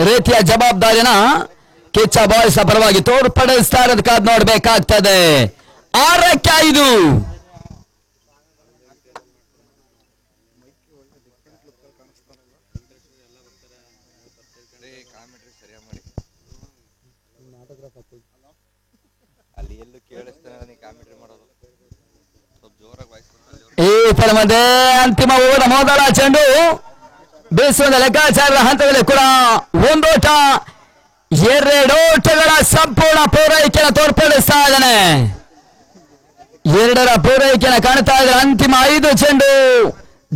ರೀತಿಯ ಜವಾಬ್ದಾರಿನ ಕಿಚ್ಚ ಬಾಯ್ಸ್ ಪರವಾಗಿ ತೋರ್ಪಡಿಸ್ತಾ ಇರೋದು ಕಾದ್ ನೋಡ್ಬೇಕಾಗ್ತದೆ. 6-5 ಈ ಫಲಮದೆ ಅಂತಿಮ ಓವರ್ ಮೊದಲ ಚೆಂಡು ಬೀಸುವ ಲೆಕ್ಕಾಚಾರದ ಹಂತದಲ್ಲಿ ಕೂಡ ಒಂದೋಟ 2 ಓಟಗಳ ಸಂಪೂರ್ಣ ಪೂರೈಕೆಯನ್ನು ತೋರ್ಪಡಿಸ್ತಾ ಇದ್ದಾನೆ. 2ರ ಪೂರೈಕೆಯನ್ನು ಕಾಣ್ತಾ ಇದ್ದಾರೆ. ಅಂತಿಮ 5 ಚೆಂಡು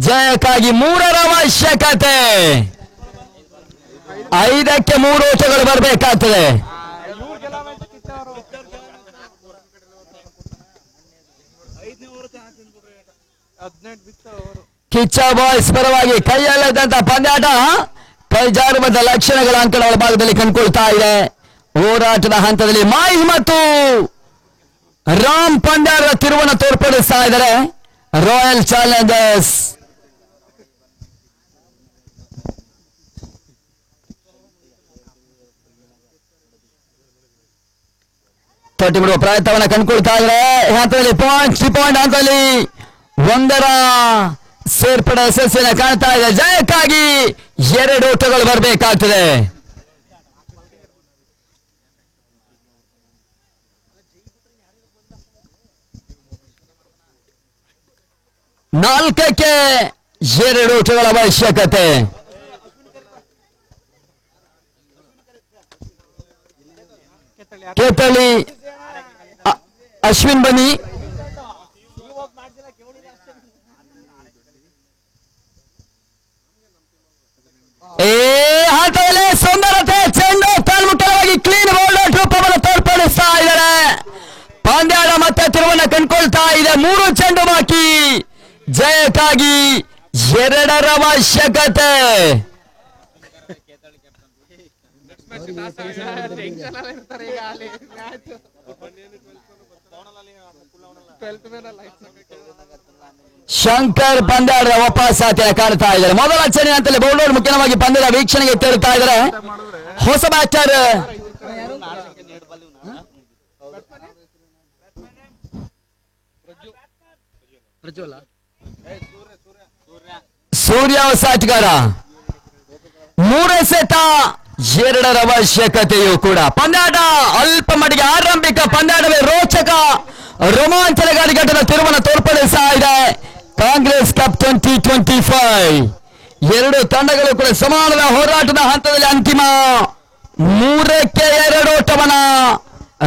ಜಯಕ್ಕಾಗಿ 3ರ ಅವಶ್ಯಕತೆ. 5ಕ್ಕೆ 3 ಓಟಗಳು ಬರಬೇಕಾಗ್ತದೆ. ಕಿಚ್ಚ ಬಾಯ್ಸ್ ಪರವಾಗಿ ಕೈಯಲ್ಲಿದ್ದಂತ ಪಂದ್ಯಾಟ ಕೈಜಾರುವಂತ ಲಕ್ಷಣಗಳ ಅಂಕಣಗಳ ಭಾಗದಲ್ಲಿ ಕಂಡುಕೊಳ್ತಾ ಇದೆ. ಹೋರಾಟದ ಹಂತದಲ್ಲಿ ಮಾಯಿ ಮತ್ತು ರಾಮ್ ಪಂದ್ಯಾಟದ ತಿರುವನ್ನು ತೋರ್ಪಡಿಸ್ತಾ ಇದ್ದಾರೆ ರಾಯಲ್ ಚಾಲೆಂಜರ್ಸ್. ತೊಟ್ಟಿ ಬಿಡುವ ಪ್ರಯತ್ನವನ್ನು ಕಂಡುಕೊಳ್ತಾ ಇದ್ದಾರೆ. ಹಂತದಲ್ಲಿ ಪಾಯಿಂಟ್ ಹಂತದಲ್ಲಿ 1ರ ಸೇರ್ಪಡೆ ಯಶಸ್ವಿನ ಕಾಣ್ತಾ ಇದೆ. ಜಯಕ್ಕಾಗಿ 2 ಓಟಗಳು ಬರಬೇಕಾಗ್ತದೆ. ನಾಲ್ಕಕ್ಕೆ 2 ಓಟಗಳ ಅವಶ್ಯಕತೆ. ಕೇತಳಿ ಅಶ್ವಿನ್ ಬನ್ನಿ. ಹಂತದಲ್ಲಿ ಸುಂದರತೆ ಚೆಂಡು ತನ್ಮುಖವಾಗಿ ಕ್ಲೀನ್ ಬೌಲ್ಡ್ ರೂಪವನ್ನು ತೋರ್ಪಡಿಸ್ತಾ ಇದ್ದಾರೆ. ಪಂದ್ಯಾಟ ಮತ್ತೆ ತಿರುವನ್ನು ಕಂಡುಕೊಳ್ತಾ ಇದೆ. 3 ಚೆಂಡು ಬಾಕಿ. ಜಯಕ್ಕಾಗಿ 2ರ ಅವಶ್ಯಕತೆ. ಶಂಕರ್ ಪಂದ್ಯಾಟದ ವಾಪಸಾತಿಯ ಕಾಣ್ತಾ ಇದ್ದಾರೆ. ಮೊದಲ ಚೆಂಡಿನ ಹಂತದಲ್ಲಿ ಬೌಲರ್ ಮುಖ್ಯವಾಗಿ ಪಂದ್ಯದ ವೀಕ್ಷಣೆಗೆ ತೆರಳುತ್ತಾ ಇದ್ದಾರೆ. ಹೊಸ ಬ್ಯಾಟರ್ ಸೂರ್ಯ ಹೊಸಾಟಗಾರ. 3 ಸೆತ 2ರ ಅವಶ್ಯಕತೆಯೂ ಕೂಡ. ಪಂದ್ಯಾಟ ಅಲ್ಪ ಮಟ್ಟಿಗೆ ಆರಂಭಿಕ ಪಂದ್ಯಾಟವೇ ರೋಚಕ ರೋಮಾಂಚನಕಾರಿ ಘಟ್ಟದ ತಿರುವನ್ನು ತೋರ್ಪಡಿಸ್ತಾ ಇದೆ. ಕಾಂಗ್ರೆಸ್ ಕಪ್ 2025 2 ತಂಡಗಳು ಕೂಡ ಸಮಾನದ ಹೋರಾಟದ ಹಂತದಲ್ಲಿ ಅಂತಿಮ 3ಕ್ಕೆ 2 ಓಟವನ್ನ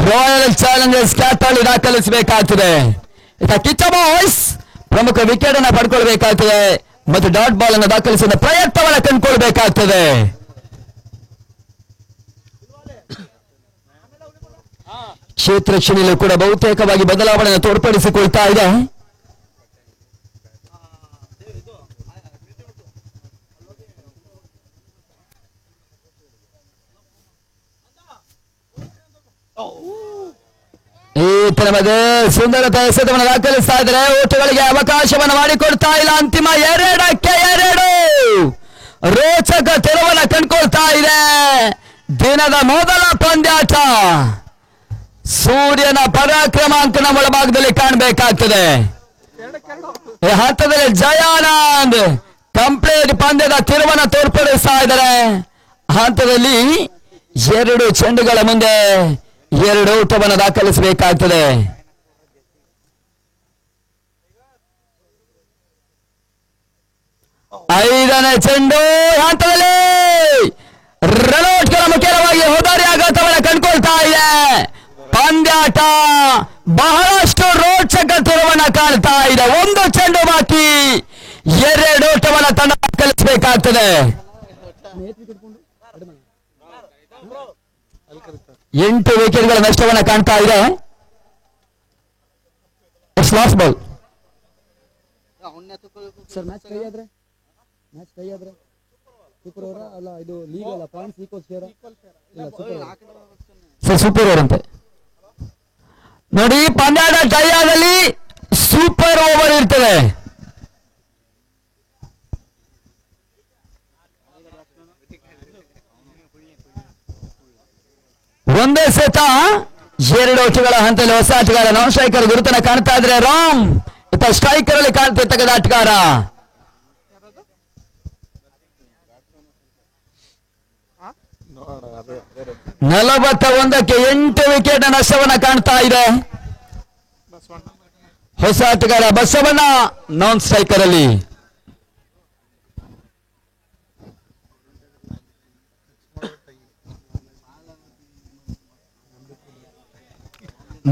ರಾಯಲ್ ಚಾಲೆಂಜರ್ಸ್ ಕ್ಯಾತಳಿ ದಾಖಲಿಸಬೇಕಾಗ್ತದೆ. ಕಿಚ್ಚ ಬಾಯ್ಸ್ ಪ್ರಮುಖ ವಿಕೆಟ್ ಅನ್ನು ಪಡ್ಕೊಳ್ಬೇಕಾಗ್ತದೆ ಮತ್ತು ಡಾಟ್ ಬಾಲ್ ಅನ್ನು ದಾಖಲಿಸಿದ ಪ್ರಯತ್ನವನ್ನು ಕಂಡುಕೊಳ್ಬೇಕಾಗ್ತದೆ. ಕ್ಷೇತ್ರ ರಕ್ಷಣೆಯಲ್ಲೂ ಕೂಡ ಬಹುತೇಕವಾಗಿ ಬದಲಾವಣೆಯನ್ನು ತೋರ್ಪಡಿಸಿಕೊಳ್ತಾ ಇದೆ. ಈ ತರಹದ ಸುಂದರತೆ ಎಸೆತವನ್ನು ದಾಖಲಿಸ್ತಾ ಇದ್ದಾರೆ. ಓಟಗಳಿಗೆ ಅವಕಾಶವನ್ನು ಮಾಡಿಕೊಡ್ತಾ ಇಲ್ಲ. ಅಂತಿಮ 2ಕ್ಕೆ 2 ರೋಚಕ ತಿರುವನ್ನು ಕಂಡುಕೊಳ್ತಾ ಇದೆ. ದಿನದ ಮೊದಲ ಪಂದ್ಯಾಟ ಸೂರ್ಯನ ಪರಾಕ್ರಮಾಂಕನ ಒಳಭಾಗದಲ್ಲಿ ಕಾಣಬೇಕಾಗ್ತದೆ. ಈ ಹಂತದಲ್ಲಿ ಜಯಾನಂದ್ ಕಂಪ್ಲೀಟ್ ಪಂದ್ಯದ ತಿರುವನ್ನು ತೋರ್ಪಡಿಸ್ತಾ ಇದ್ದಾರೆ. ಹಂತದಲ್ಲಿ 2 ಚೆಂಡುಗಳ ಮುಂದೆ 2 ಓಟವನ್ನು ದಾಖಲಿಸಬೇಕಾಗ್ತದೆ. ಐದನೇ ಚೆಂಡು ಹಂತದಲ್ಲಿ ರನೌಟ್ಗಳ ಮುಖ್ಯವಾಗಿ ಹೋದಾರಿ ಆಘಾತವನ್ನು ಕಂಡುಕೊಳ್ತಾ ಇದೆ. ಪಂದ್ಯಾಟ ಬಹಳಷ್ಟು ರೋಚಕ ತಿರುವನ್ನು ಕಾಣ್ತಾ ಇದೆ. 1 ಚೆಂಡು ಬಾಕಿ 2 ಓಟವನ್ನು ತಂಡ ದಾಖಲಿಸಬೇಕಾಗ್ತದೆ. 8 ವಿಕೆಟ್ಗಳ ನಷ್ಟವನ್ನು ಕಾಣ್ತಾ ಇದೆ. Last ball sir. ಮ್ಯಾಚ್ ಕೈ ಆದ್ರೆ ಸೂಪರ್ ಓವರ್ ಅಲ್ಲ, ಇದು ಲೀಗ್ ಅಲ್ಲ, points equal share sir. Super over ಅಂತೆ ನೋಡಿ. ಪಂದ್ಯಾಟ ಟೈ ಆದಲ್ಲಿ ಸೂಪರ್ ಓವರ್ ಇರ್ತದೆ. ಒಂದೇ ಸೆತ 2 ಓಟಗಳ ಹಂತದಲ್ಲಿ ಹೊಸ ಆಟಗಾರ ನಾನ್ ಸ್ಟ್ರೈಕರ್ ಗುರುತನ ಕಾಣ್ತಾ ಇದ್ರೆ ರಾಮ್ ಇತ್ತ ಸ್ಟ್ರೈಕರ್ ಅಲ್ಲಿ ಕಾಣ್ತಿರ್ತಕ್ಕಂಥ ಆಟಗಾರ ನಲವತ್ತ 8 ವಿಕೆಟ್ ನಷ್ಟವನ್ನ ಕಾಣ್ತಾ ಇದೆ. ಹೊಸ ಆಟಗಾರ ಬಸವಣ್ಣ ನಾನ್ ಸ್ಟ್ರೈಕರ್ ಅಲ್ಲಿ.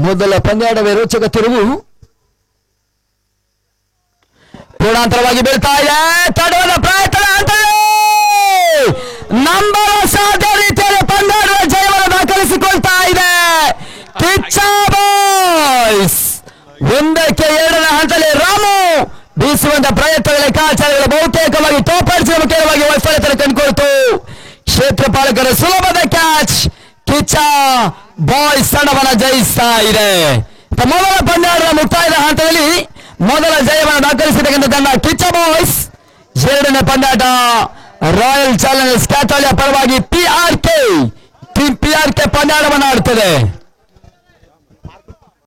ಮೊದಲ ಪಂದ್ಯಾಟವೇ ರೋಚಕ ತಿರುವು ಪೂರ್ಣಾಂತರವಾಗಿ ಬೀಳ್ತಾ ಇದೆ. ತಡೆಯುವ ಪ್ರಯತ್ನ ನಂಬರ್ ಸಾಧ್ಯ ರೀತಿಯಲ್ಲಿ ಪಂದ್ಯಾಟದ ಜಯವನ್ನು ದಾಖಲಿಸಿಕೊಳ್ತಾ ಇದೆ ಕಿಚ್ಚ ಬಾಯ್ಸ್. 1-2 ಹಂತದಲ್ಲಿ ರಾಮು ಬೀಸುವಂತ ಪ್ರಯತ್ನಗಳ ಲೆಕ್ಕಾಚಾರಗಳು ಬಹುತೇಕವಾಗಿ ತೋರ್ಪಡಿಸುವ ಮುಖ್ಯವಾಗಿ ವೈಫಲ್ಯತೆ ಕಂಡುಕೊಳ್ತು. ಕ್ಷೇತ್ರ ಪಾಲಕರ ಸುಲಭದ ಕ್ಯಾಚ್. ಕಿಚ್ಚ ಬಾಯ್ಸ್ ತಂಡವನ್ನು ಜಯಿಸ್ತಾ ಇದೆ. ಮೊದಲ ಪಂದ್ಯಾಟದ ಮುಕ್ತಾಯದ ಹಂತದಲ್ಲಿ ಮೊದಲ ಜಯವನ್ನು ದಾಖಲಿಸಿರ್ತಕ್ಕಂಥ ತಂಡ ಕಿಚ್ಚ ಬಾಯ್ಸ್. 2ನೇ ಪಂದ್ಯಾಟ ರಾಯಲ್ ಚಾಲೆಂಜರ್ಸ್ ಕ್ಯಾತಾಲಿಯ ಪರವಾಗಿ PRK ಪಂದ್ಯಾಟವನ್ನು ಆಡುತ್ತದೆ.